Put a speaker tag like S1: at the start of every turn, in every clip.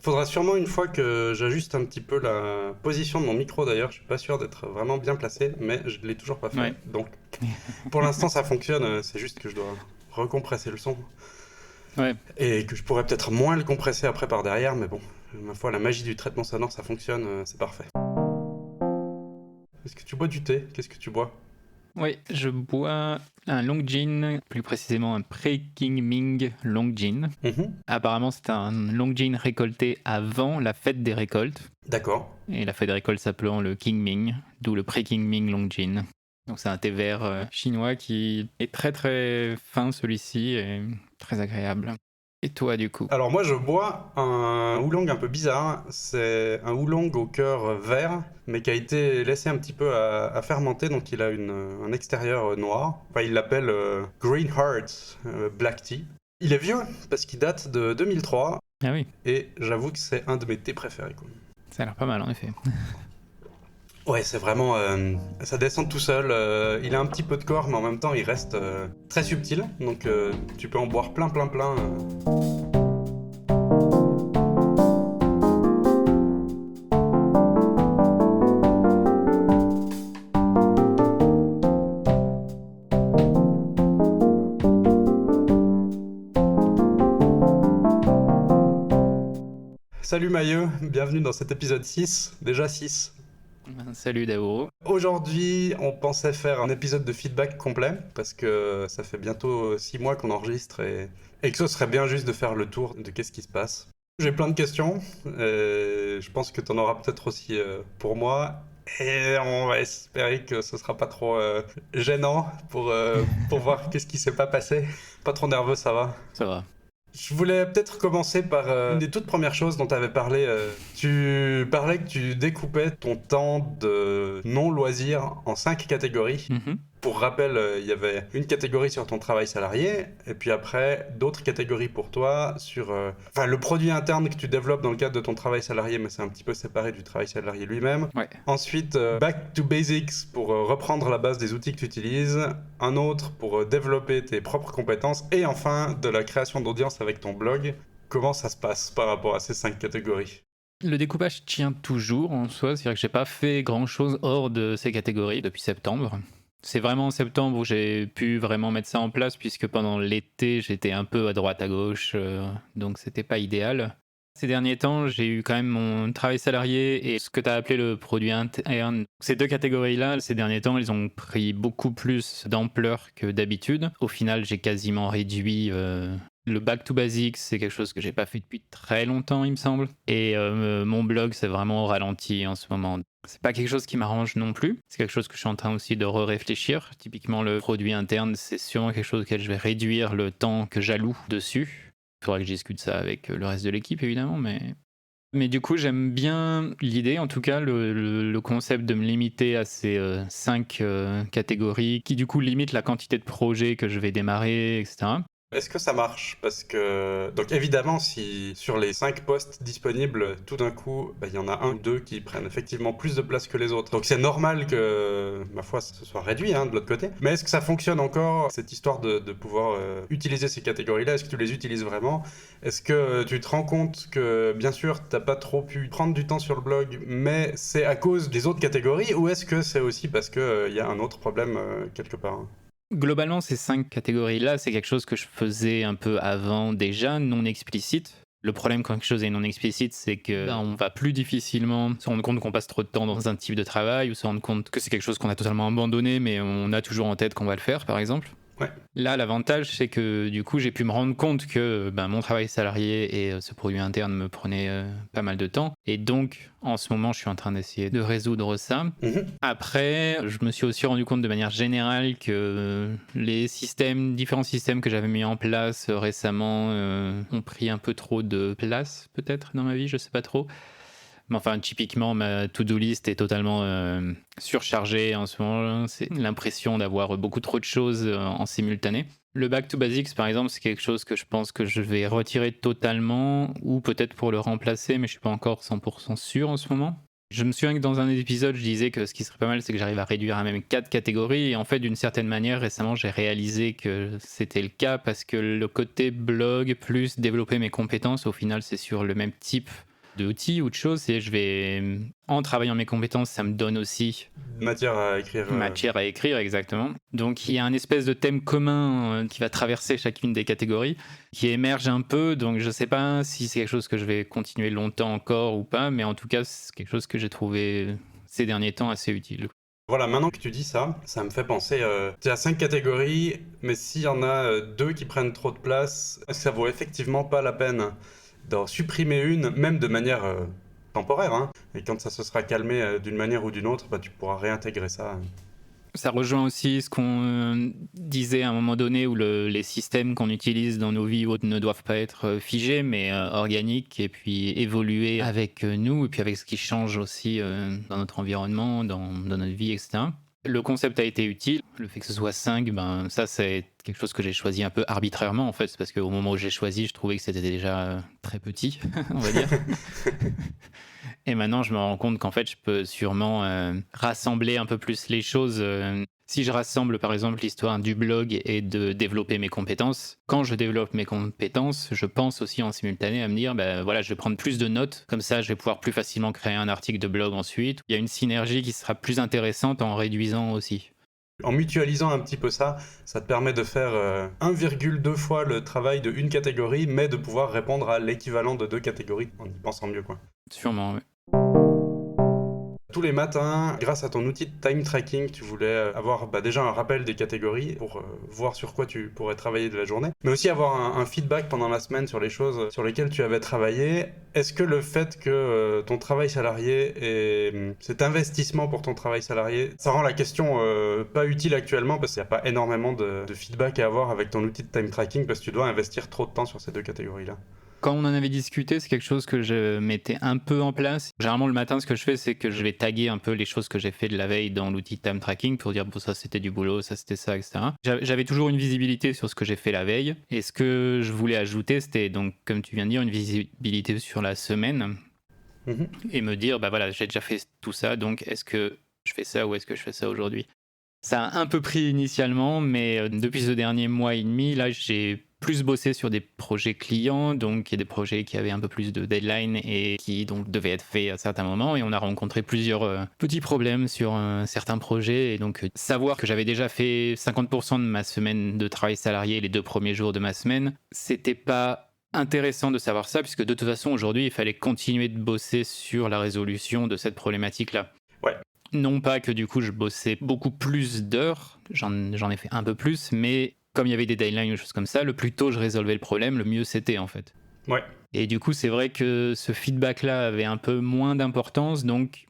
S1: Faudra sûrement une fois que j'ajuste un petit peu la position de mon micro d'ailleurs. Je suis pas sûr d'être vraiment bien placé, mais je l'ai toujours pas fait.
S2: Ouais.
S1: Donc pour l'instant ça fonctionne, c'est juste que je dois recompresser le son.
S2: Ouais.
S1: Et que je pourrais peut-être moins le compresser après par derrière, mais bon, ma foi, la magie du traitement sonore ça fonctionne, c'est parfait. Est-ce que tu bois du thé? Qu'est-ce que tu bois?
S2: Oui, je bois un long gin, plus précisément un Pre-King-Ming long gin.
S1: Mhm.
S2: Apparemment, c'est un long gin récolté avant la fête des récoltes.
S1: D'accord.
S2: Et la fête des récoltes s'appelant le King-Ming, d'où le Pre-King-Ming long gin. Donc c'est un thé vert chinois qui est très très fin celui-ci et très agréable. Et toi du coup?
S1: Alors moi je bois un oolong un peu bizarre, c'est un oolong au cœur vert, mais qui a été laissé un petit peu à fermenter, donc il a un extérieur noir. Enfin il l'appelle Green Heart Black Tea. Il est vieux parce qu'il date de 2003,
S2: Ah oui,
S1: et j'avoue que c'est un de mes thés préférés, quoi.
S2: ça a l'air pas mal en effet.
S1: Ouais, c'est vraiment... ça descend tout seul, il a un petit peu de corps, mais en même temps il reste très subtil, donc tu peux en boire plein plein plein. Salut Mailleux, bienvenue dans cet épisode 6, déjà 6.
S2: Salut Daoro.
S1: Aujourd'hui, on pensait faire un épisode de feedback complet, parce que ça fait bientôt 6 mois qu'on enregistre, et que ce serait bien juste de faire le tour de qu'est-ce qui se passe. J'ai plein de questions, et je pense que tu en auras peut-être aussi pour moi, et on va espérer que ce sera pas trop gênant pour voir qu'est-ce qui s'est pas passé. Pas trop nerveux, ça va?
S2: Ça va.
S1: Je voulais peut-être commencer par une des toutes premières choses dont tu avais parlé. Tu parlais que tu découpais ton temps de non-loisir en 5 catégories.
S2: Mhm.
S1: Pour rappel, il y avait une catégorie sur ton travail salarié, et puis après, d'autres catégories pour toi sur enfin, le produit interne que tu développes dans le cadre de ton travail salarié, mais c'est un petit peu séparé du travail salarié lui-même.
S2: Ouais.
S1: Ensuite, back to basics pour reprendre la base des outils que tu utilises. Un autre pour développer tes propres compétences. Et enfin, de la création d'audience avec ton blog. Comment ça se passe par rapport à ces 5 catégories?
S2: Le découpage tient toujours en soi, c'est-à-dire que j'ai pas fait grand-chose hors de ces catégories depuis septembre. C'est vraiment en septembre où j'ai pu vraiment mettre ça en place, puisque pendant l'été, j'étais un peu à droite à gauche, donc c'était pas idéal. Ces derniers temps, j'ai eu quand même mon travail salarié et ce que tu as appelé le produit interne. Ces deux catégories-là, ces derniers temps, ils ont pris beaucoup plus d'ampleur que d'habitude. Au final, j'ai quasiment réduit le back to basics, c'est quelque chose que j'ai pas fait depuis très longtemps, il me semble. Et mon blog, c'est vraiment au ralenti en ce moment. C'est pas quelque chose qui m'arrange non plus. C'est quelque chose que je suis en train aussi de réfléchir. Typiquement, le produit interne, c'est sûrement quelque chose auquel je vais réduire le temps que j'alloue dessus. Il faudra que je discute ça avec le reste de l'équipe, évidemment, mais du coup, j'aime bien l'idée, en tout cas, le concept de me limiter à ces 5 catégories qui, du coup, limitent la quantité de projets que je vais démarrer, etc.
S1: Est-ce que ça marche? Parce que, donc évidemment, si sur les 5 postes disponibles, tout d'un coup, il y en a un ou deux qui prennent effectivement plus de place que les autres. Donc c'est normal que, ma foi, ça se soit réduit de l'autre côté. Mais est-ce que ça fonctionne encore, cette histoire de pouvoir utiliser ces catégories-là? Est-ce que tu les utilises vraiment? Est-ce que tu te rends compte que, bien sûr, t'as pas trop pu prendre du temps sur le blog, mais c'est à cause des autres catégories? Ou est-ce que c'est aussi parce que y a un autre problème quelque part?
S2: Globalement, ces 5 catégories-là, c'est quelque chose que je faisais un peu avant déjà, non explicite. Le problème quand quelque chose est non explicite, c'est que on va plus difficilement se rendre compte qu'on passe trop de temps dans un type de travail ou se rendre compte que c'est quelque chose qu'on a totalement abandonné, mais on a toujours en tête qu'on va le faire, par exemple.
S1: Ouais.
S2: Là, l'avantage, c'est que du coup, j'ai pu me rendre compte que mon travail salarié et ce produit interne me prenaient pas mal de temps. Et donc, en ce moment, je suis en train d'essayer de résoudre ça.
S1: Mhm.
S2: Après, je me suis aussi rendu compte de manière générale que les différents systèmes que j'avais mis en place récemment ont pris un peu trop de place, peut-être, dans ma vie, je sais pas trop. Mais enfin, typiquement, ma to-do list est totalement surchargée en ce moment. C'est l'impression d'avoir beaucoup trop de choses en simultané. Le back to basics, par exemple, c'est quelque chose que je pense que je vais retirer totalement, ou peut-être pour le remplacer, mais je suis pas encore 100% sûr en ce moment. Je me souviens que dans un épisode, je disais que ce qui serait pas mal, c'est que j'arrive à réduire à même 4 catégories. Et en fait, d'une certaine manière, récemment, j'ai réalisé que c'était le cas parce que le côté blog plus développer mes compétences, au final, c'est sur le même type d'outils ou de choses. Et je vais, en travaillant mes compétences, ça me donne aussi
S1: Matière à écrire.
S2: matière à écrire, exactement. Donc il y a un espèce de thème commun qui va traverser chacune des catégories, qui émerge un peu. Donc je sais pas si c'est quelque chose que je vais continuer longtemps encore ou pas, mais en tout cas c'est quelque chose que j'ai trouvé ces derniers temps assez utile.
S1: Voilà, maintenant que tu dis ça, ça me fait penser, tu as 5 catégories, mais s'il y en a 2 qui prennent trop de place, est-ce que ça vaut effectivement pas la peine d'en supprimer une, même de manière temporaire, hein. Et quand ça se sera calmé d'une manière ou d'une autre, bah, tu pourras réintégrer ça.
S2: Ça rejoint aussi ce qu'on disait à un moment donné où les systèmes qu'on utilise dans nos vies ne doivent pas être figés mais organiques et puis évoluer avec nous et puis avec ce qui change aussi dans notre environnement, dans notre vie, etc. Le concept a été utile, le fait que ce soit 5, ben, ça c'est quelque chose que j'ai choisi un peu arbitrairement en fait, c'est parce qu'au moment où j'ai choisi, je trouvais que c'était déjà très petit, on va dire. Et maintenant, je me rends compte qu'en fait, je peux sûrement rassembler un peu plus les choses. Si je rassemble, par exemple, l'histoire du blog et de développer mes compétences, quand je développe mes compétences, je pense aussi en simultané à me dire, ben voilà, je vais prendre plus de notes. Comme ça, je vais pouvoir plus facilement créer un article de blog ensuite. Il y a une synergie qui sera plus intéressante en réduisant aussi.
S1: En mutualisant un petit peu ça, ça te permet de faire 1,2 fois le travail de une catégorie, mais de pouvoir répondre à l'équivalent de 2 catégories en y pensant mieux, quoi.
S2: Sûrement, oui.
S1: Tous les matins, grâce à ton outil de time tracking, tu voulais avoir déjà un rappel des catégories pour voir sur quoi tu pourrais travailler de la journée, mais aussi avoir un feedback pendant la semaine sur les choses sur lesquelles tu avais travaillé. Est-ce que le fait que ton travail salarié et cet investissement pour ton travail salarié, ça rend la question pas utile actuellement parce qu'il n'y a pas énormément de feedback à avoir avec ton outil de time tracking parce que tu dois investir trop de temps sur ces 2 catégories-là?
S2: Quand on en avait discuté, c'est quelque chose que je mettais un peu en place. Généralement, le matin, ce que je fais, c'est que je vais taguer un peu les choses que j'ai fait de la veille dans l'outil time tracking pour dire, bon, ça c'était du boulot, ça c'était ça, etc. J'avais toujours une visibilité sur ce que j'ai fait la veille. Et ce que je voulais ajouter, c'était donc, comme tu viens de dire, une visibilité sur la semaine.
S1: Mhm.
S2: Et me dire, bah voilà, j'ai déjà fait tout ça, donc est-ce que je fais ça ou est-ce que je fais ça aujourd'hui? Ça a un peu pris initialement, mais depuis ce dernier mois et demi, là, j'ai plus bossé sur des projets clients, donc il y a des projets qui avaient un peu plus de deadline et qui donc devaient être faits à certains moments, et on a rencontré plusieurs petits problèmes sur certains projets, et donc savoir que j'avais déjà fait 50% de ma semaine de travail salarié les 2 premiers jours de ma semaine, c'était pas intéressant de savoir ça, puisque de toute façon aujourd'hui il fallait continuer de bosser sur la résolution de cette problématique-là.
S1: Ouais.
S2: Non pas que du coup je bossais beaucoup plus d'heures, j'en ai fait un peu plus, mais comme il y avait des deadlines ou choses comme ça, le plus tôt je résolvais le problème, le mieux c'était en fait.
S1: Ouais.
S2: Et du coup c'est vrai que ce feedback-là avait un peu moins d'importance, donc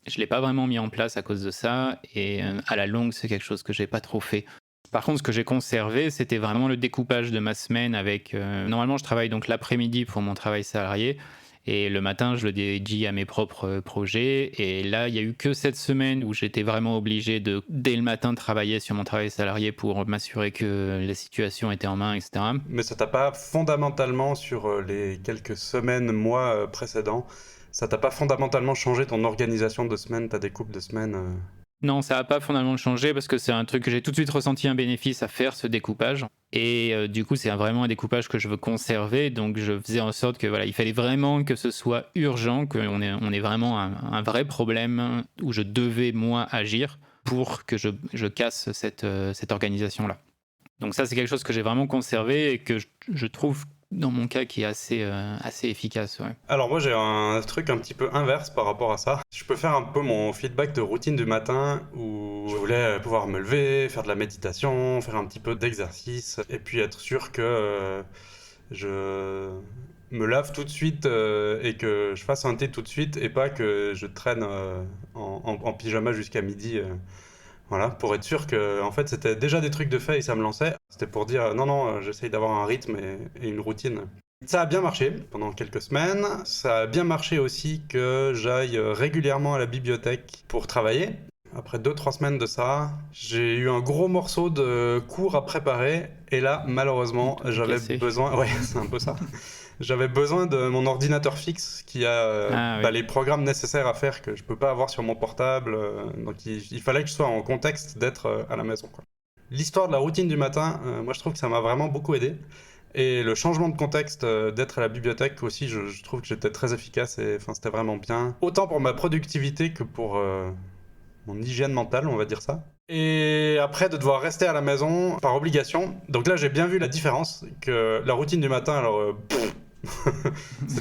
S2: je l'ai pas vraiment mis en place à cause de ça, et à la longue c'est quelque chose que j'ai pas trop fait. Par contre, ce que j'ai conservé, c'était vraiment le découpage de ma semaine avec... normalement, je travaille donc l'après-midi pour mon travail salarié, et le matin, je le dédie à mes propres projets. Et là, il n'y a eu que cette semaine où j'étais vraiment obligé de, dès le matin, travailler sur mon travail salarié pour m'assurer que la situation était en main, etc.
S1: Mais ça t'a pas fondamentalement, sur les quelques semaines, mois précédents, ça t'a pas fondamentalement changé ton organisation de semaine, ta découpe de semaine
S2: Non, ça n'a pas fondamentalement changé parce que c'est un truc que j'ai tout de suite ressenti un bénéfice à faire, ce découpage. Et du coup, c'est vraiment un découpage que je veux conserver. Donc, je faisais en sorte que voilà, il fallait vraiment que ce soit urgent, qu'on ait vraiment un vrai problème où je devais, moi, agir pour que je casse cette organisation-là. Donc ça, c'est quelque chose que j'ai vraiment conservé et que je trouve, dans mon cas, qui est assez efficace. Ouais.
S1: Alors moi j'ai un truc un petit peu inverse par rapport à ça. Je peux faire un peu mon feedback de routine du matin où je voulais pouvoir me lever, faire de la méditation, faire un petit peu d'exercice et puis être sûr que je me lave tout de suite et que je fasse un thé tout de suite et pas que je traîne en pyjama jusqu'à midi. Voilà, pour être sûr que en fait c'était déjà des trucs de fait et ça me lançait. C'était pour dire non, j'essaye d'avoir un rythme et une routine. Ça a bien marché pendant quelques semaines. Ça a bien marché aussi que j'aille régulièrement à la bibliothèque pour travailler. Après 2-3 semaines de ça, j'ai eu un gros morceau de cours à préparer. Et là, malheureusement, j'avais besoin... Ouais, c'est un peu ça. J'avais besoin de mon ordinateur fixe qui a
S2: Oui.
S1: les programmes nécessaires à faire que je peux pas avoir sur mon portable. Donc il fallait que je sois en contexte d'être à la maison, quoi. L'histoire de la routine du matin, moi je trouve que ça m'a vraiment beaucoup aidé. Et le changement de contexte d'être à la bibliothèque aussi, je trouve que j'étais très efficace et enfin, c'était vraiment bien. Autant pour ma productivité que pour mon hygiène mentale, on va dire ça. Et après de devoir rester à la maison par obligation. Donc là j'ai bien vu la différence, que la routine du matin, alors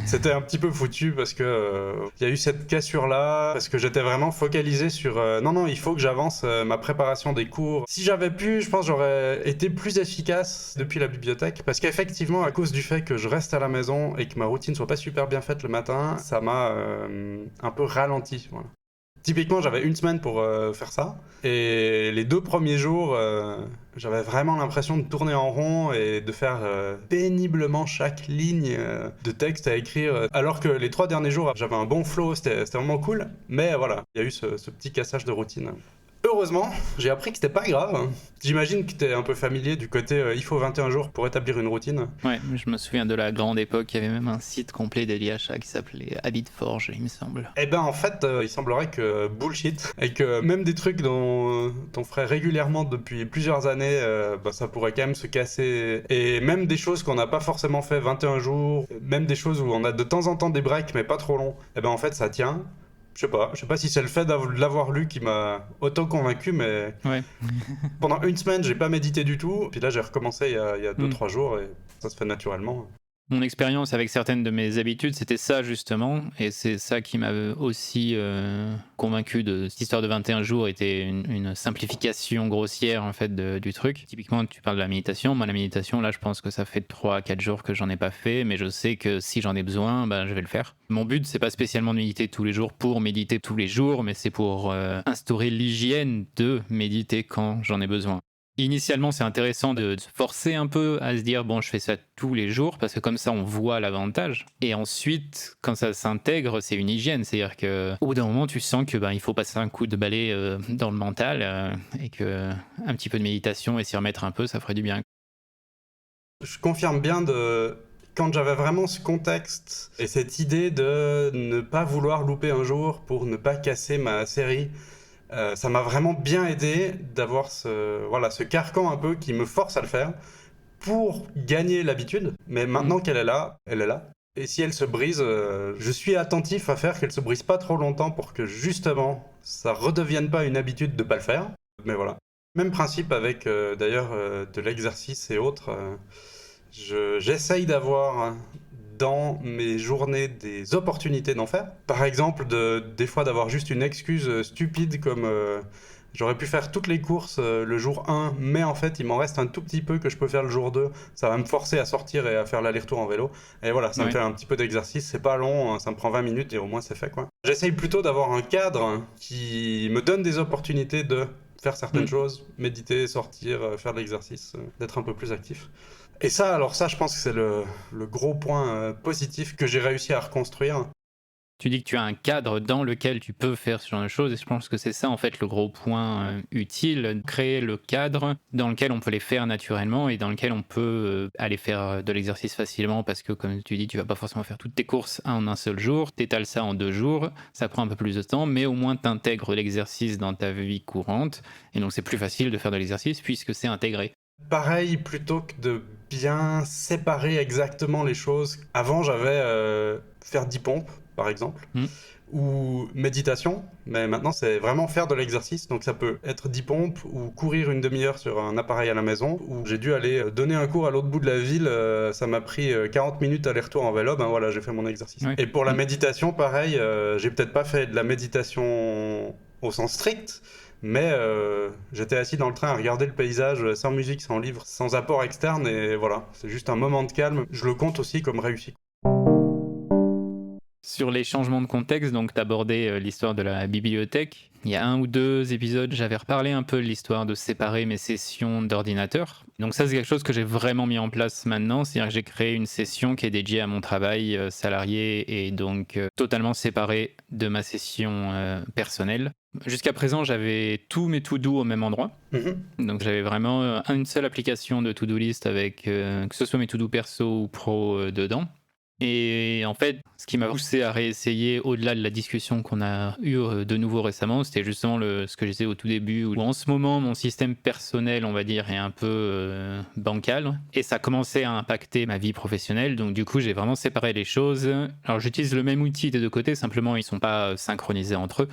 S1: c'était un petit peu foutu parce que il y a eu cette cassure là, parce que j'étais vraiment focalisé sur non, il faut que j'avance ma préparation des cours. Si j'avais pu, je pense j'aurais été plus efficace depuis la bibliothèque, parce qu'effectivement à cause du fait que je reste à la maison et que ma routine soit pas super bien faite le matin, ça m'a un peu ralenti, voilà. Typiquement, j'avais une semaine pour faire ça. Et les 2 premiers jours, j'avais vraiment l'impression de tourner en rond et de faire péniblement chaque ligne de texte à écrire. Alors que les 3 derniers jours, j'avais un bon flow, c'était vraiment cool. Mais voilà, il y a eu ce petit cassage de routine. Heureusement, j'ai appris que c'était pas grave. J'imagine que t'es un peu familier du côté il faut 21 jours pour établir une routine.
S2: Ouais, je me souviens de la grande époque, il y avait même un site complet dédié à ça qui s'appelait Habitforge, il me semble.
S1: Eh ben en fait, il semblerait que bullshit, et que même des trucs dont on ferait régulièrement depuis plusieurs années, ça pourrait quand même se casser. Et même des choses qu'on n'a pas forcément fait 21 jours, même des choses où on a de temps en temps des breaks mais pas trop longs, eh ben en fait ça tient. Je sais pas si c'est le fait de l'avoir lu qui m'a auto-convaincu, mais
S2: Ouais.
S1: pendant une semaine, j'ai pas médité du tout. Puis là, j'ai recommencé il y a 2-3 jours et ça se fait naturellement.
S2: Mon expérience avec certaines de mes habitudes, c'était ça justement, et c'est ça qui m'a aussi convaincu de cette histoire de 21 jours était une simplification grossière en fait du truc. Typiquement, tu parles de la méditation. Moi, la méditation, là, je pense que ça fait 3-4 jours que j'en ai pas fait, mais je sais que si j'en ai besoin, je vais le faire. Mon but, c'est pas spécialement de méditer tous les jours pour méditer tous les jours, mais c'est pour instaurer l'hygiène de méditer quand j'en ai besoin. Initialement, c'est intéressant de se forcer un peu à se dire bon, je fais ça tous les jours parce que comme ça, on voit l'avantage. Et ensuite, quand ça s'intègre, c'est une hygiène, c'est-à-dire que au bout d'un moment, tu sens que il faut passer un coup de balai dans le mental et que un petit peu de méditation et s'y remettre un peu, ça ferait du bien.
S1: Je confirme bien quand j'avais vraiment ce contexte et cette idée de ne pas vouloir louper un jour pour ne pas casser ma série. Ça m'a vraiment bien aidé d'avoir ce carcan un peu qui me force à le faire pour gagner l'habitude. Mais maintenant qu'elle est là, elle est là. Et si elle se brise, je suis attentif à faire qu'elle se brise pas trop longtemps pour que justement ça redevienne pas une habitude de pas le faire. Mais voilà. Même principe avec d'ailleurs de l'exercice et autres. J'essaye d'avoir dans mes journées des opportunités d'en faire. Par exemple, des fois d'avoir juste une excuse stupide comme j'aurais pu faire toutes les courses le jour 1, mais en fait il m'en reste un tout petit peu que je peux faire le jour 2. Ça va me forcer à sortir et à faire l'aller-retour en vélo. Et voilà, ça me fait un petit peu d'exercice. C'est pas long, ça me prend 20 minutes et au moins c'est fait, quoi. J'essaye plutôt d'avoir un cadre qui me donne des opportunités de faire certaines choses, méditer, sortir, faire de l'exercice, d'être un peu plus actif. Et ça, je pense que c'est le gros point positif que j'ai réussi à reconstruire.
S2: Tu dis que tu as un cadre dans lequel tu peux faire ce genre de choses, et je pense que c'est ça en fait le gros point utile, créer le cadre dans lequel on peut les faire naturellement et dans lequel on peut aller faire de l'exercice facilement, parce que comme tu dis, tu vas pas forcément faire toutes tes courses en un seul jour, t'étales ça en 2 jours, ça prend un peu plus de temps, mais au moins t'intègres l'exercice dans ta vie courante, et donc c'est plus facile de faire de l'exercice puisque c'est intégré.
S1: Pareil, plutôt que de bien séparer exactement les choses. Avant, j'avais faire 10 pompes, par exemple, ou méditation, mais maintenant, c'est vraiment faire de l'exercice. Donc, ça peut être 10 pompes ou courir une demi-heure sur un appareil à la maison, ou j'ai dû aller donner un cours à l'autre bout de la ville. Ça m'a pris 40 minutes aller-retour en vélo. Ben voilà, j'ai fait mon exercice. Et pour la méditation, pareil, j'ai peut-être pas fait de la méditation au sens strict, mais j'étais assis dans le train à regarder le paysage sans musique, sans livre, sans apport externe, et voilà, c'est juste un moment de calme. Je le compte aussi comme réussi.
S2: Sur les changements de contexte, donc t'abordais l'histoire de la bibliothèque. Il y a 1 ou 2 épisodes, j'avais reparlé un peu de l'histoire de séparer mes sessions d'ordinateur. Donc ça, c'est quelque chose que j'ai vraiment mis en place maintenant, c'est-à-dire que j'ai créé une session qui est dédiée à mon travail salarié et donc totalement séparée de ma session personnelle. Jusqu'à présent, j'avais tous mes to-do au même endroit. Donc j'avais vraiment une seule application de to-do list avec que ce soit mes to-do perso ou pro dedans. Et en fait, ce qui m'a poussé à réessayer au-delà de la discussion qu'on a eue de nouveau récemment, c'était justement ce que je disais au tout début, où en ce moment, mon système personnel, on va dire, est un peu bancal. Et ça commençait à impacter ma vie professionnelle. Donc du coup, j'ai vraiment séparé les choses. Alors j'utilise le même outil des deux côtés, simplement ils sont pas synchronisés entre eux.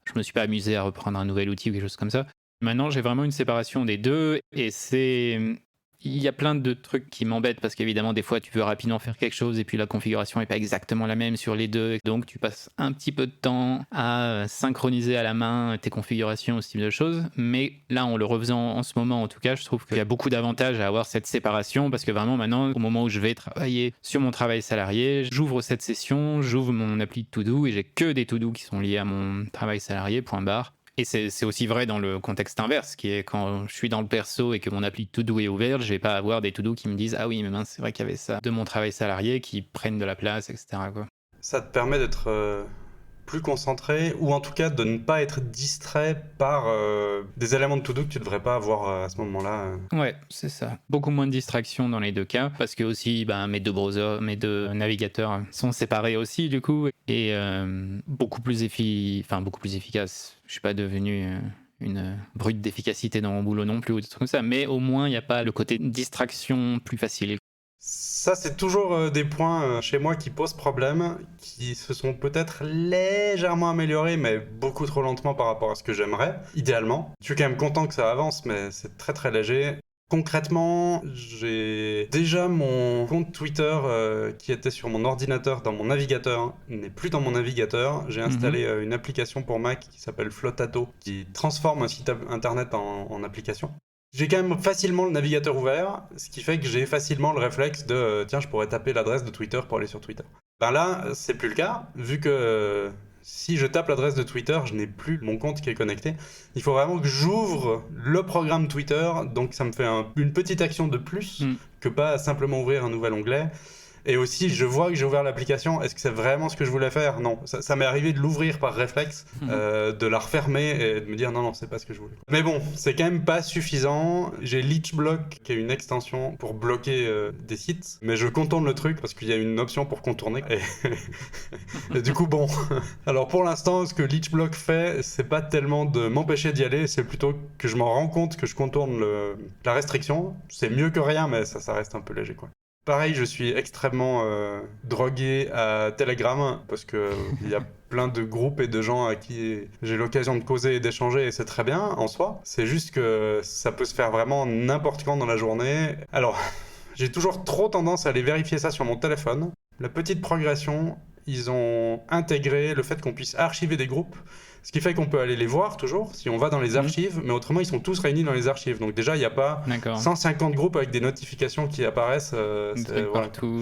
S2: Je me suis pas amusé à reprendre un nouvel outil ou quelque chose comme ça. Maintenant, j'ai vraiment une séparation des deux et il y a plein de trucs qui m'embêtent parce qu'évidemment, des fois, tu veux rapidement faire quelque chose et puis la configuration n'est pas exactement la même sur les deux. Donc, tu passes un petit peu de temps à synchroniser à la main tes configurations, ce type de choses. Mais là, en le refaisant en ce moment, en tout cas, je trouve qu'il y a beaucoup d'avantages à avoir cette séparation parce que vraiment, maintenant, au moment où je vais travailler sur mon travail salarié, j'ouvre cette session, j'ouvre mon appli de to-do et j'ai que des to-do qui sont liés à mon travail salarié, point barre. Et c'est aussi vrai dans le contexte inverse, qui est quand je suis dans le perso et que mon appli to-do est ouverte, je vais pas avoir des to-do qui me disent « Ah oui, mais mince, c'est vrai qu'il y avait ça de mon travail salarié qui prennent de la place, etc. » quoi.
S1: Ça te permet d'être plus concentré, ou en tout cas de ne pas être distrait par des éléments de to-do que tu devrais pas avoir à ce moment-là.
S2: Ouais, c'est ça. Beaucoup moins de distractions dans les deux cas, parce que aussi mes deux browsers, mes deux navigateurs sont séparés aussi du coup, et beaucoup plus efficace. Je suis pas devenu une brute d'efficacité dans mon boulot non plus ou des trucs comme ça, mais au moins il n'y a pas le côté distraction plus facile.
S1: Ça, c'est toujours des points chez moi qui posent problème, qui se sont peut-être légèrement améliorés, mais beaucoup trop lentement par rapport à ce que j'aimerais, idéalement. Je suis quand même content que ça avance, mais c'est très très léger. Concrètement, j'ai déjà mon compte Twitter qui était sur mon ordinateur dans mon navigateur, n'est plus dans mon navigateur. J'ai installé une application pour Mac qui s'appelle Flotato, qui transforme un site internet en application. J'ai quand même facilement le navigateur ouvert, ce qui fait que j'ai facilement le réflexe de tiens, je pourrais taper l'adresse de Twitter pour aller sur Twitter. Ben là, c'est plus le cas, vu que si je tape l'adresse de Twitter, je n'ai plus mon compte qui est connecté. Il faut vraiment que j'ouvre le programme Twitter, donc ça me fait une petite action de plus que pas simplement ouvrir un nouvel onglet. Et aussi, je vois que j'ai ouvert l'application. Est-ce que c'est vraiment ce que je voulais faire ? Non. Ça m'est arrivé de l'ouvrir par réflexe, de la refermer et de me dire non, c'est pas ce que je voulais. Mais bon, c'est quand même pas suffisant. J'ai Leechblock, qui est une extension pour bloquer des sites. Mais je contourne le truc parce qu'il y a une option pour contourner. Et du coup, bon. Alors pour l'instant, ce que Leechblock fait, c'est pas tellement de m'empêcher d'y aller, c'est plutôt que je m'en rends compte que je contourne la restriction. C'est mieux que rien, mais ça reste un peu léger, quoi. Pareil, je suis extrêmement drogué à Telegram parce que il y a plein de groupes et de gens à qui j'ai l'occasion de causer et d'échanger et c'est très bien en soi. C'est juste que ça peut se faire vraiment n'importe quand dans la journée. Alors, j'ai toujours trop tendance à aller vérifier ça sur mon téléphone. La petite progression, ils ont intégré le fait qu'on puisse archiver des groupes. Ce qui fait qu'on peut aller les voir toujours si on va dans les archives, mais autrement ils sont tous réunis dans les archives. Donc déjà il n'y a pas 150 groupes avec des notifications qui apparaissent.
S2: Partout.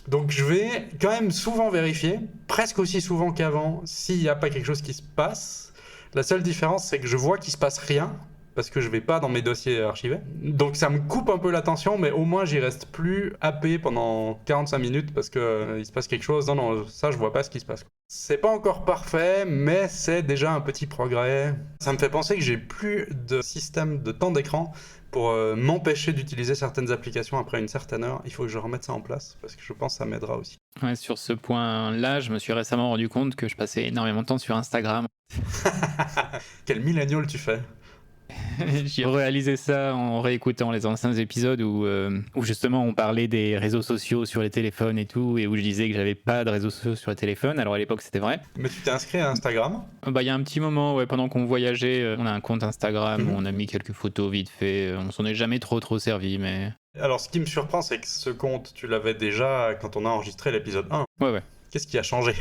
S1: Donc je vais quand même souvent vérifier, presque aussi souvent qu'avant, s'il n'y a pas quelque chose qui se passe. La seule différence c'est que je vois qu'il ne se passe rien, parce que je vais pas dans mes dossiers archivés. Donc ça me coupe un peu l'attention, mais au moins j'y reste plus happé pendant 45 minutes parce que il se passe quelque chose. Non, ça je vois pas ce qui se passe. C'est pas encore parfait, mais c'est déjà un petit progrès. Ça me fait penser que j'ai plus de système de temps d'écran pour m'empêcher d'utiliser certaines applications après une certaine heure. Il faut que je remette ça en place parce que je pense que ça m'aidera aussi.
S2: Ouais, sur ce point-là, je me suis récemment rendu compte que je passais énormément de temps sur Instagram.
S1: Quel millénial tu fais?
S2: J'ai réalisé ça en réécoutant les anciens épisodes où justement on parlait des réseaux sociaux sur les téléphones et tout, et où je disais que j'avais pas de réseaux sociaux sur les téléphones. Alors à l'époque c'était vrai.
S1: Mais tu t'es inscrit à Instagram ?
S2: Il y a un petit moment, ouais, pendant qu'on voyageait, on a un compte Instagram où on a mis quelques photos vite fait. On s'en est jamais trop servi, mais...
S1: Alors ce qui me surprend, c'est que ce compte, tu l'avais déjà quand on a enregistré l'épisode 1.
S2: Ouais.
S1: Qu'est-ce qui a changé ?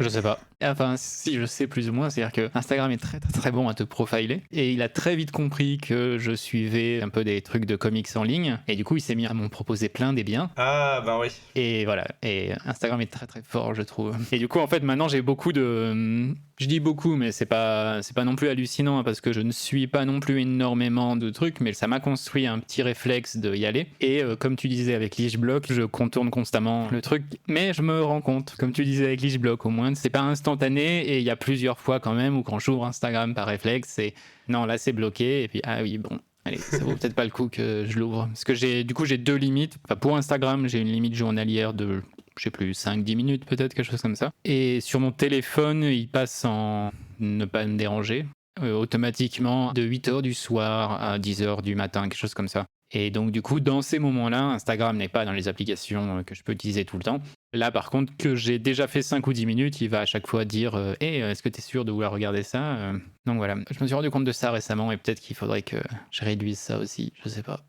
S2: Je sais pas. Enfin, si, je sais plus ou moins. C'est-à-dire que Instagram est très bon à te profiler. Et il a très vite compris que je suivais un peu des trucs de comics en ligne. Et du coup, il s'est mis à m'en proposer plein des biens.
S1: Ah, ben oui.
S2: Et voilà. Et Instagram est très fort, je trouve. Et du coup, en fait, maintenant, j'ai beaucoup de... Je dis beaucoup, mais c'est pas non plus hallucinant, parce que je ne suis pas non plus énormément de trucs, mais ça m'a construit un petit réflexe d'y aller. Et comme tu disais avec Leechblock, je contourne constamment le truc. Mais je me rends compte, comme tu disais avec Leechblock, au moins, c'est pas instantané, et il y a plusieurs fois quand même où quand j'ouvre Instagram par réflexe, c'est non, là c'est bloqué, et puis ah oui, bon, allez, ça vaut peut-être pas le coup que je l'ouvre. Parce que j'ai deux limites. Enfin, pour Instagram, j'ai une limite journalière de je sais plus, 5-10 minutes peut-être, quelque chose comme ça. Et sur mon téléphone, il passe en ne pas me déranger, automatiquement de 8h du soir à 10h du matin, quelque chose comme ça. Et donc du coup, dans ces moments-là, Instagram n'est pas dans les applications que je peux utiliser tout le temps. Là, par contre, que j'ai déjà fait 5 ou 10 minutes, il va à chaque fois dire hey, est-ce que tu es sûr de vouloir regarder ça Donc voilà, je me suis rendu compte de ça récemment et peut-être qu'il faudrait que je réduise ça aussi, je sais pas.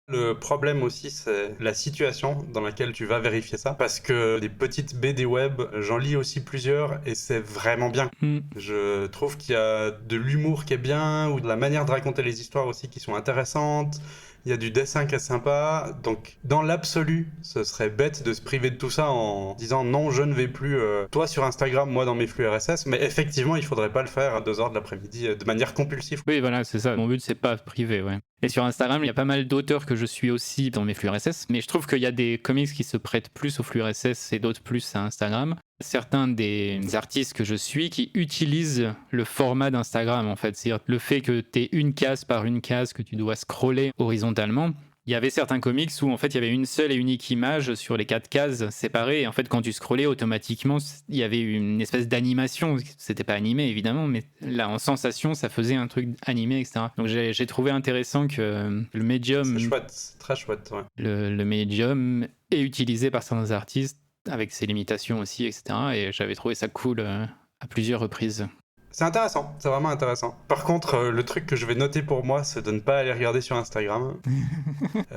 S1: Le problème aussi, c'est la situation dans laquelle tu vas vérifier ça. Parce que les petites BD web, j'en lis aussi plusieurs et c'est vraiment bien. Je trouve qu'il y a de l'humour qui est bien, ou de la manière de raconter les histoires aussi qui sont intéressantes. Il y a du dessin qui est sympa. Donc, dans l'absolu, ce serait bête de se priver de tout ça en disant non, je ne vais plus, toi sur Instagram, moi dans mes flux RSS. Mais effectivement, il faudrait pas le faire à 2h de l'après-midi de manière compulsive.
S2: Oui, voilà, c'est ça. Mon but, c'est pas privé, ouais. Et sur Instagram, il y a pas mal d'auteurs que je suis aussi dans mes flux RSS, mais je trouve qu'il y a des comics qui se prêtent plus aux flux RSS et d'autres plus à Instagram. Certains des artistes que je suis qui utilisent le format d'Instagram, en fait. C'est-à-dire le fait que tu aies une case par une case que tu dois scroller horizontalement. Il y avait certains comics où en fait il y avait une seule et unique image sur les 4 cases séparées et en fait quand tu scrollais automatiquement il y avait une espèce d'animation, c'était pas animé évidemment mais là en sensation ça faisait un truc animé etc. Donc j'ai trouvé intéressant que le médium,
S1: c'est chouette, c'est très chouette, ouais.
S2: Le médium est utilisé par certains artistes avec ses limitations aussi etc. Et j'avais trouvé ça cool à plusieurs reprises.
S1: C'est intéressant, c'est vraiment intéressant. Par contre, le truc que je vais noter pour moi, c'est de ne pas aller regarder sur Instagram.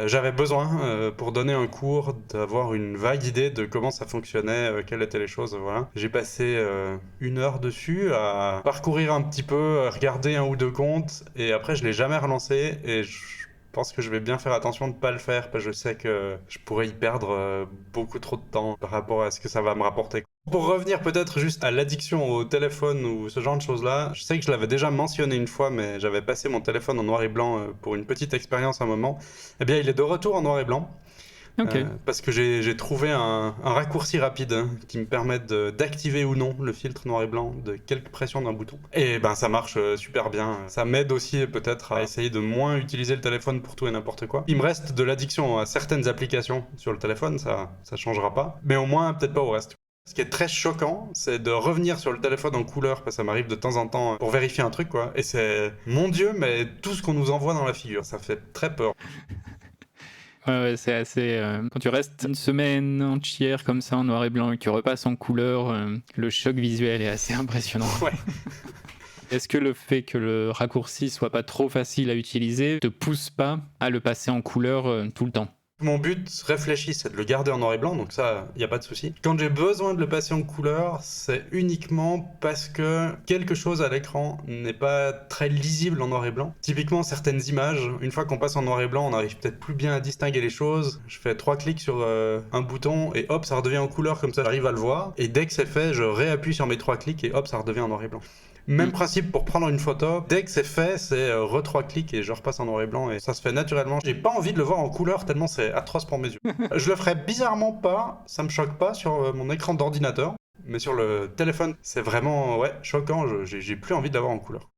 S1: J'avais besoin, pour donner un cours, d'avoir une vague idée de comment ça fonctionnait, quelles étaient les choses, voilà. J'ai passé 1 heure dessus à parcourir un petit peu, à regarder 1 ou 2 comptes, et après je l'ai jamais relancé, et je pense que je vais bien faire attention de ne pas le faire, parce que je sais que je pourrais y perdre beaucoup trop de temps par rapport à ce que ça va me rapporter. Pour revenir peut-être juste à l'addiction au téléphone ou ce genre de choses-là, je sais que je l'avais déjà mentionné une fois, mais j'avais passé mon téléphone en noir et blanc pour une petite expérience à un moment. Eh bien, il est de retour en noir et blanc.
S2: Okay.
S1: Parce que j'ai trouvé un raccourci rapide qui me permet d'activer ou non le filtre noir et blanc de quelques pressions d'un bouton. Et ben ça marche super bien. Ça m'aide aussi peut-être à essayer de moins utiliser le téléphone pour tout et n'importe quoi. Il me reste de l'addiction à certaines applications sur le téléphone, ça changera pas. Mais au moins peut-être pas au reste. Ce qui est très choquant, c'est de revenir sur le téléphone en couleur, parce que ça m'arrive de temps en temps pour vérifier un truc, quoi. Et c'est, mon Dieu, mais tout ce qu'on nous envoie dans la figure, ça fait très peur.
S2: Ouais, c'est assez... quand tu restes une semaine entière comme ça en noir et blanc et que tu repasses en couleur, le choc visuel est assez impressionnant.
S1: Ouais.
S2: Est-ce que le fait que le raccourci soit pas trop facile à utiliser te pousse pas à le passer en couleur tout le temps?
S1: Mon but réfléchi, c'est de le garder en noir et blanc, donc ça, il n'y a pas de souci. Quand j'ai besoin de le passer en couleur, c'est uniquement parce que quelque chose à l'écran n'est pas très lisible en noir et blanc. Typiquement, certaines images, une fois qu'on passe en noir et blanc, on n'arrive peut-être plus bien à distinguer les choses. Je fais 3 clics sur un bouton et hop, ça redevient en couleur, comme ça j'arrive à le voir. Et dès que c'est fait, je réappuie sur mes 3 clics et hop, ça redevient en noir et blanc. Même principe pour prendre une photo, dès que c'est fait, c'est 3 clics et je repasse en noir et blanc et ça se fait naturellement. J'ai pas envie de le voir en couleur tellement c'est atroce pour mes yeux. Je le ferais bizarrement pas, ça me choque pas sur mon écran d'ordinateur, mais sur le téléphone, c'est vraiment choquant, j'ai plus envie de l'avoir en couleur.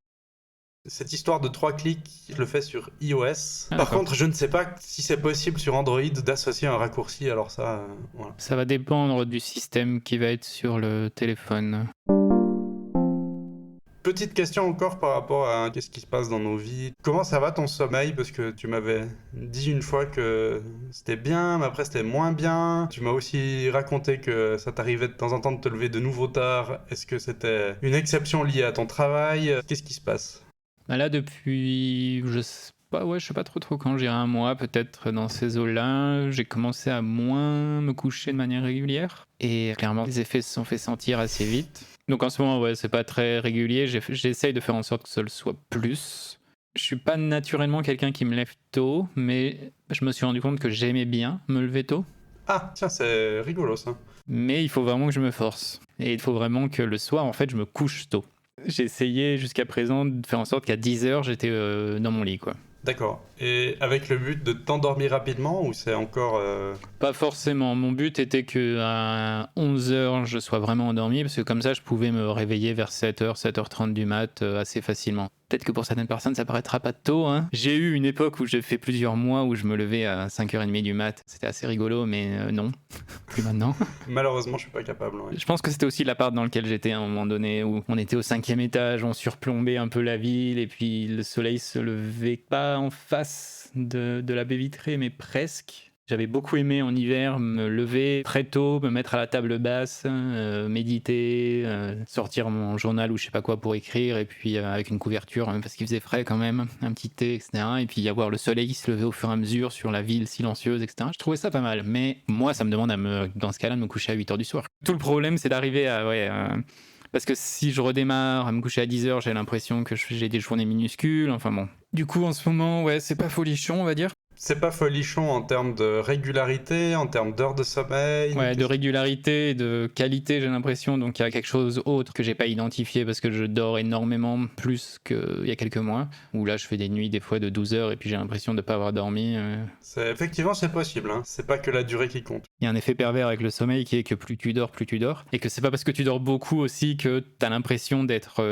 S1: Cette histoire de 3 clics, je le fais sur iOS. Par contre, je ne sais pas si c'est possible sur Android d'associer un raccourci, alors ça, voilà.
S2: Ça va dépendre du système qui va être sur le téléphone.
S1: Petite question encore par rapport à qu'est-ce qui se passe dans nos vies. Comment ça va ton sommeil? Parce que tu m'avais dit une fois que c'était bien, mais après c'était moins bien. Tu m'as aussi raconté que ça t'arrivait de temps en temps de te lever de nouveau tard. Est-ce que c'était une exception liée à ton travail? Qu'est-ce qui se passe?
S2: Bah là, depuis, je sais pas trop quand, j'irai un mois peut-être dans ces eaux-là, j'ai commencé à moins me coucher de manière régulière. Et clairement, les effets se sont fait sentir assez vite. Donc en ce moment, c'est pas très régulier. J'essaye de faire en sorte que ça le soit plus. Je suis pas naturellement quelqu'un qui me lève tôt, mais je me suis rendu compte que j'aimais bien me lever tôt.
S1: Ah, tiens, c'est rigolo ça.
S2: Mais il faut vraiment que je me force. Et il faut vraiment que le soir, en fait, je me couche tôt. J'ai essayé jusqu'à présent de faire en sorte qu'à 10h, j'étais dans mon lit, quoi.
S1: D'accord. Et avec le but de t'endormir rapidement ou c'est encore...
S2: Pas forcément. Mon but était qu'à 11h, je sois vraiment endormi parce que comme ça, je pouvais me réveiller vers 7h, 7h30 du mat assez facilement. Peut-être que pour certaines personnes, ça paraîtra pas tôt. Hein. J'ai eu une époque où j'ai fait plusieurs mois où je me levais à 5h30 du mat. C'était assez rigolo, mais non, plus maintenant.
S1: Malheureusement, je suis pas capable. Ouais.
S2: Je pense que c'était aussi l'appart dans lequel j'étais à un moment donné, où on était au 5e étage, on surplombait un peu la ville, et puis le soleil se levait pas en face de la baie vitrée, mais presque. J'avais beaucoup aimé en hiver me lever très tôt, me mettre à la table basse, méditer, sortir mon journal ou je sais pas quoi pour écrire, et puis avec une couverture, parce qu'il faisait frais quand même, un petit thé, etc. Et puis avoir le soleil qui se levait au fur et à mesure sur la ville silencieuse, etc. Je trouvais ça pas mal. Mais moi, ça me demande dans ce cas-là, de me coucher à 8h du soir. Tout le problème, c'est d'arriver à... parce que si je redémarre à me coucher à 10h, j'ai l'impression que j'ai des journées minuscules. Enfin bon. Du coup, en ce moment, ouais, c'est pas folichon, on va dire.
S1: C'est pas folichon en termes de régularité, en termes d'heures de sommeil.
S2: Ouais, de régularité et de qualité, j'ai l'impression. Donc il y a quelque chose autre que j'ai pas identifié parce que je dors énormément plus qu'il y a quelques mois. Où là, je fais des nuits des fois de 12 heures et puis j'ai l'impression de pas avoir dormi.
S1: Effectivement, c'est possible. Hein. C'est pas que la durée qui compte.
S2: Il y a un effet pervers avec le sommeil qui est que plus tu dors. Et que c'est pas parce que tu dors beaucoup aussi que t'as l'impression d'être...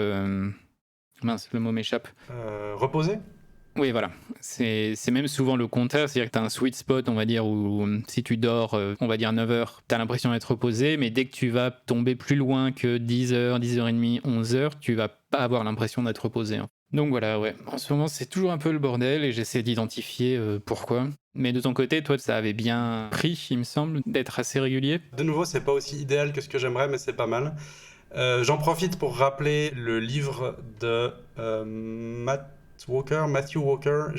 S2: Mince, le mot m'échappe.
S1: Reposer ?
S2: Oui, voilà. C'est même souvent le contraire, c'est-à-dire que tu as un sweet spot, on va dire, où si tu dors, on va dire 9 heures, tu as l'impression d'être reposé, mais dès que tu vas tomber plus loin que 10 heures, 10h30, 11 heures, tu vas pas avoir l'impression d'être reposé. Hein. Donc voilà, ouais. En ce moment, c'est toujours un peu le bordel et j'essaie d'identifier pourquoi. Mais de ton côté, toi, ça avait bien pris, il me semble, d'être assez régulier.
S1: De nouveau, c'est pas aussi idéal que ce que j'aimerais, mais c'est pas mal. J'en profite pour rappeler le livre de Matthew Walker,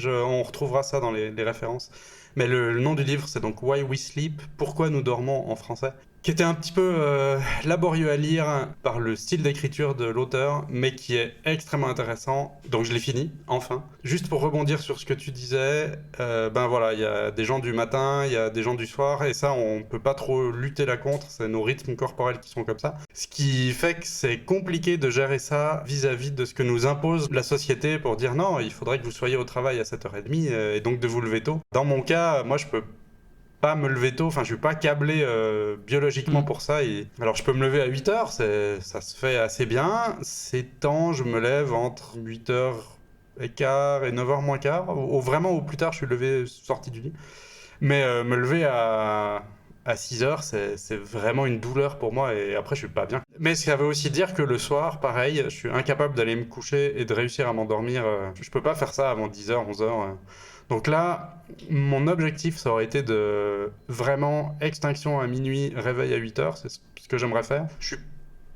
S1: on retrouvera ça dans les références. Mais le nom du livre, c'est donc Why We Sleep, Pourquoi nous dormons en français, qui était un petit peu laborieux à lire par le style d'écriture de l'auteur, mais qui est extrêmement intéressant. Donc je l'ai fini, enfin. Juste pour rebondir sur ce que tu disais, ben voilà, il y a des gens du matin, il y a des gens du soir, et ça, on peut pas trop lutter là contre, c'est nos rythmes corporels qui sont comme ça. Ce qui fait que c'est compliqué de gérer ça vis-à-vis de ce que nous impose la société pour dire non, il faudrait que vous soyez au travail à 7h30, et donc de vous lever tôt. Dans mon cas, moi je peux pas me lever tôt, enfin je suis pas câblé biologiquement pour ça. Alors je peux me lever à 8h, ça se fait assez bien. Ces temps, je me lève entre 8h15 et 9h moins quart. Vraiment au plus tard, je suis levé, sorti du lit. Mais me lever à 6h, c'est vraiment une douleur pour moi et après je suis pas bien. Mais ça veut aussi dire que le soir, pareil, je suis incapable d'aller me coucher et de réussir à m'endormir. Je peux pas faire ça avant 10h, 11h. Donc là, mon objectif, ça aurait été de vraiment extinction à minuit, réveil à 8h, c'est ce que j'aimerais faire. Je suis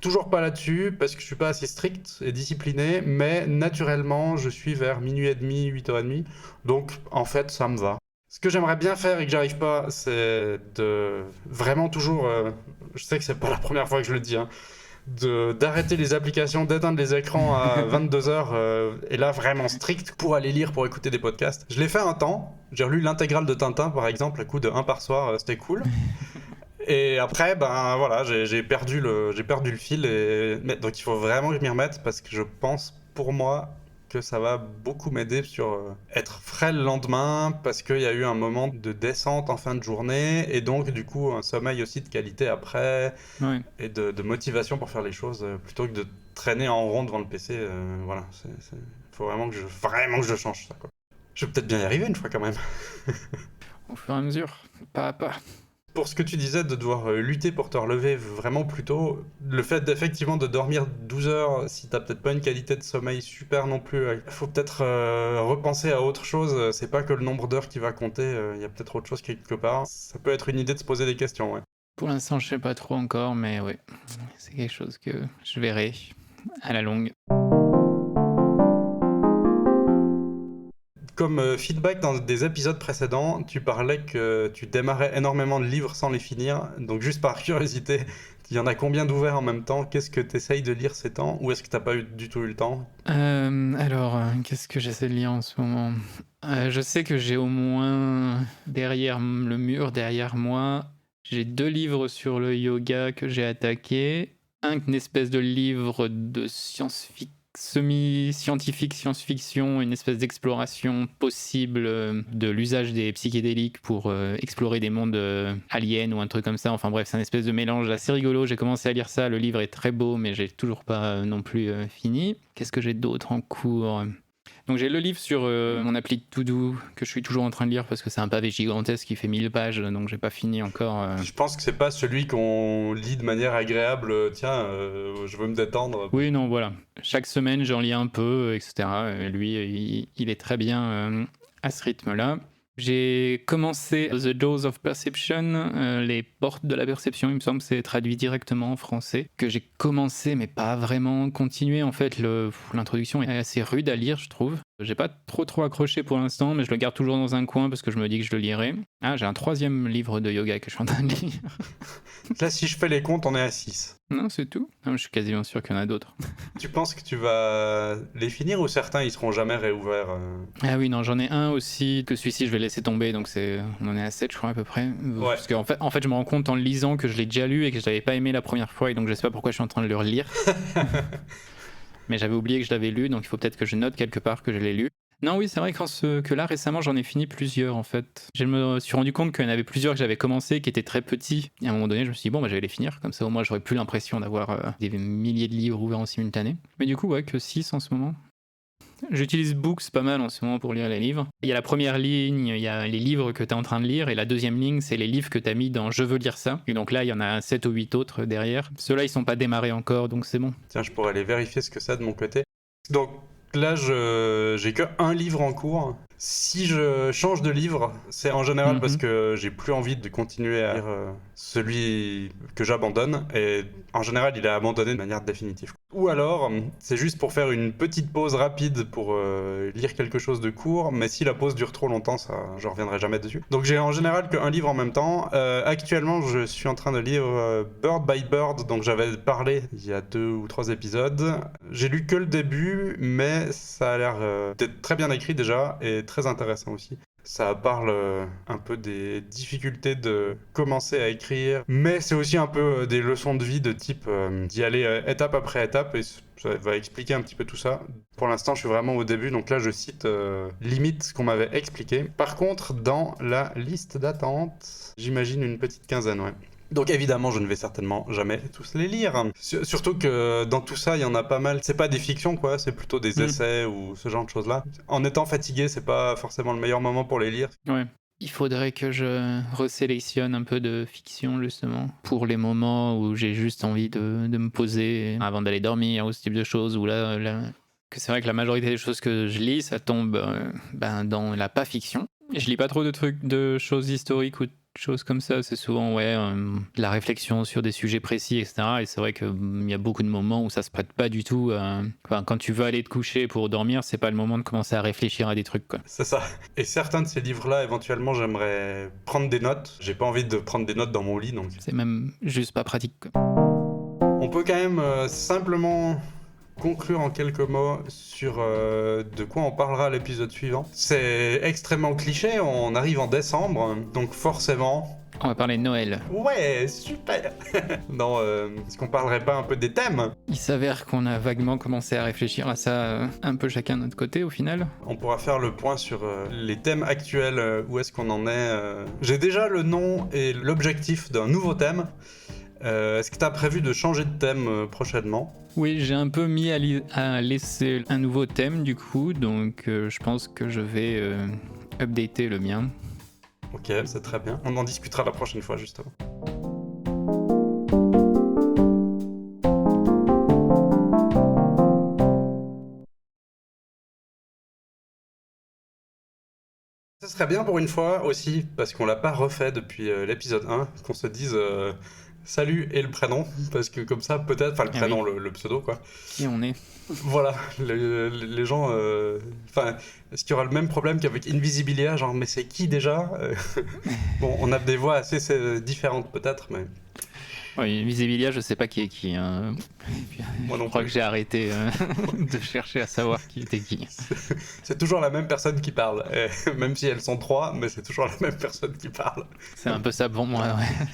S1: toujours pas là-dessus parce que je suis pas assez strict et discipliné, mais naturellement, je suis vers minuit et demi, 8h30. Donc en fait, ça me va. Ce que j'aimerais bien faire et que j'arrive pas, c'est de vraiment toujours, je sais que c'est pas la première fois que je le dis, hein, d'arrêter les applications, d'éteindre les écrans à 22h, et là vraiment strict pour aller lire, pour écouter des podcasts. Je l'ai fait un temps, j'ai relu l'intégrale de Tintin par exemple, à coup de 1 par soir, c'était cool. Et après, ben voilà, j'ai perdu le fil, donc il faut vraiment que je m'y remette parce que je pense pour moi que ça va beaucoup m'aider sur être frais le lendemain parce qu'il y a eu un moment de descente en fin de journée et donc du coup un sommeil aussi de qualité après et de motivation pour faire les choses plutôt que de traîner en rond devant le PC. Voilà, il faut vraiment que je change ça, quoi. Je vais peut-être bien y arriver une fois quand même.
S2: Au fur et à mesure, pas à pas.
S1: Pour ce que tu disais de devoir lutter pour te relever vraiment plus tôt, le fait effectivement de dormir 12 heures, si t'as peut-être pas une qualité de sommeil super non plus, il faut peut-être repenser à autre chose. C'est pas que le nombre d'heures qui va compter, il y a peut-être autre chose quelque part. Ça peut être une idée de se poser des questions, ouais.
S2: Pour l'instant, je sais pas trop encore, mais oui, c'est quelque chose que je verrai à la longue.
S1: Comme feedback dans des épisodes précédents, tu parlais que tu démarrais énormément de livres sans les finir. Donc juste par curiosité, il y en a combien d'ouverts en même temps? Qu'est-ce que tu essayes de lire ces temps? Ou est-ce que tu n'as pas du tout eu le temps?
S2: Alors, qu'est-ce que j'essaie de lire en ce moment? Je sais que j'ai au moins derrière le mur, derrière moi, j'ai 2 livres sur le yoga que j'ai attaqué. Une espèce de livre de science-fiction semi-scientifique, science-fiction, une espèce d'exploration possible de l'usage des psychédéliques pour explorer des mondes aliens ou un truc comme ça. Enfin bref, c'est un espèce de mélange assez rigolo. J'ai commencé à lire ça, le livre est très beau, mais j'ai toujours pas non plus fini. Qu'est-ce que j'ai d'autre en cours ? Donc j'ai le livre sur mon appli To-Do que je suis toujours en train de lire parce que c'est un pavé gigantesque qui fait 1000 pages, donc j'ai pas fini encore.
S1: Je pense que c'est pas celui qu'on lit de manière agréable, tiens, je veux me détendre.
S2: Oui, non, voilà. Chaque semaine, j'en lis un peu, etc. Et lui, il est très bien à ce rythme-là. J'ai commencé The Doors of Perception, les portes de la perception, il me semble que c'est traduit directement en français, que j'ai commencé mais pas vraiment continué. En fait, l'introduction est assez rude à lire, je trouve. J'ai pas trop accroché pour l'instant, mais je le garde toujours dans un coin parce que je me dis que je le lirai. Ah, j'ai un 3e livre de yoga que je suis en train de lire.
S1: Là, si je fais les comptes, on est à 6.
S2: Non, c'est tout. Non, je suis quasiment sûr qu'il y en a d'autres.
S1: Tu penses que tu vas les finir ou certains ils seront jamais réouverts
S2: Ah oui, non, j'en ai un aussi, que celui-ci je vais laisser tomber, donc on en est à 7 je crois à peu près.
S1: Ouais.
S2: Parce qu'en fait, je me rends compte en le lisant que je l'ai déjà lu et que je l'avais pas aimé la première fois, et donc je sais pas pourquoi je suis en train de le relire. Mais j'avais oublié que je l'avais lu, donc il faut peut-être que je note quelque part que je l'ai lu. Non, oui, c'est vrai que là, récemment, j'en ai fini plusieurs, en fait. Je me suis rendu compte qu'il y en avait plusieurs que j'avais commencé, qui étaient très petits. Et à un moment donné, je me suis dit, bon, bah, je vais les finir. Comme ça, au moins, j'aurais plus l'impression d'avoir des milliers de livres ouverts en simultané. Mais du coup, ouais, que 6 en ce moment. J'utilise Books pas mal en ce moment pour lire les livres. Il y a la première ligne, il y a les livres que tu es en train de lire, et la deuxième ligne, c'est les livres que tu as mis dans Je veux lire ça. Et donc là, il y en a 7 ou 8 autres derrière. Ceux-là, ils sont pas démarrés encore, donc c'est bon.
S1: Tiens, je pourrais aller vérifier ce que c'est de mon côté. Donc là, j'ai que un livre en cours. Si je change de livre, c'est en général parce que j'ai plus envie de continuer à lire celui que j'abandonne. Et en général, il est abandonné de manière définitive. Ou alors, c'est juste pour faire une petite pause rapide pour lire quelque chose de court. Mais si la pause dure trop longtemps, ça, je reviendrai jamais dessus. Donc j'ai en général qu'un livre en même temps. Actuellement, je suis en train de lire Bird by Bird, dont j'avais parlé il y a 2 ou 3 épisodes. J'ai lu que le début, mais ça a l'air d'être très bien écrit déjà et très intéressant aussi. Ça parle un peu des difficultés de commencer à écrire, mais c'est aussi un peu des leçons de vie de type d'y aller étape après étape, et ça va expliquer un petit peu tout ça. Pour l'instant, je suis vraiment au début, donc là, je cite limite ce qu'on m'avait expliqué. Par contre, dans la liste d'attente, j'imagine une petite quinzaine, ouais. Donc évidemment, je ne vais certainement jamais tous les lire. Surtout que dans tout ça, il y en a pas mal. C'est pas des fictions, quoi. C'est plutôt des essais ou ce genre de choses-là. En étant fatigué, c'est pas forcément le meilleur moment pour les lire.
S2: Ouais. Il faudrait que je resélectionne un peu de fiction, justement, pour les moments où j'ai juste envie de me poser avant d'aller dormir ou ce type de choses. Où là, que c'est vrai que la majorité des choses que je lis, ça tombe dans la pas fiction. Je lis pas trop de trucs, de choses historiques ou choses comme ça, c'est souvent la réflexion sur des sujets précis, etc. Et c'est vrai qu'il y a beaucoup de moments où ça se prête pas du tout. Quand tu veux aller te coucher pour dormir, c'est pas le moment de commencer à réfléchir à des trucs, quoi.
S1: C'est ça. Et certains de ces livres-là, éventuellement, j'aimerais prendre des notes. J'ai pas envie de prendre des notes dans mon lit, donc.
S2: C'est même juste pas pratique, quoi.
S1: On peut quand même simplement conclure en quelques mots sur de quoi on parlera à l'épisode suivant. C'est extrêmement cliché, on arrive en décembre, donc forcément...
S2: On va parler de Noël.
S1: Ouais, super. Non, est-ce qu'on parlerait pas un peu des thèmes ?
S2: Il s'avère qu'on a vaguement commencé à réfléchir à ça un peu chacun de notre côté au final.
S1: On pourra faire le point sur les thèmes actuels, où est-ce qu'on en est. J'ai déjà le nom et l'objectif d'un nouveau thème. Est-ce que tu as prévu de changer de thème prochainement ?
S2: Oui, j'ai un peu mis à laisser un nouveau thème du coup, donc je pense que je vais updater le mien.
S1: Ok, c'est très bien. On en discutera la prochaine fois justement. Ce serait bien pour une fois aussi, parce qu'on l'a pas refait depuis l'épisode 1, qu'on se dise salut et le prénom, parce que comme ça peut-être, enfin le prénom, oui. le pseudo quoi.
S2: Qui on est ?
S1: Voilà, les gens, est-ce qu'il y aura le même problème qu'avec Invisibilia, genre mais c'est qui déjà ? Bon, on a des voix assez différentes peut-être, mais...
S2: Oui, Invisibilia, je sais pas qui est qui. Hein.
S1: Moi non
S2: je crois
S1: plus.
S2: Que j'ai arrêté de chercher à savoir qui était qui.
S1: C'est toujours la même personne qui parle, et même si elles sont 3, mais c'est toujours la même personne qui parle.
S2: C'est un peu ça pour moi, ouais.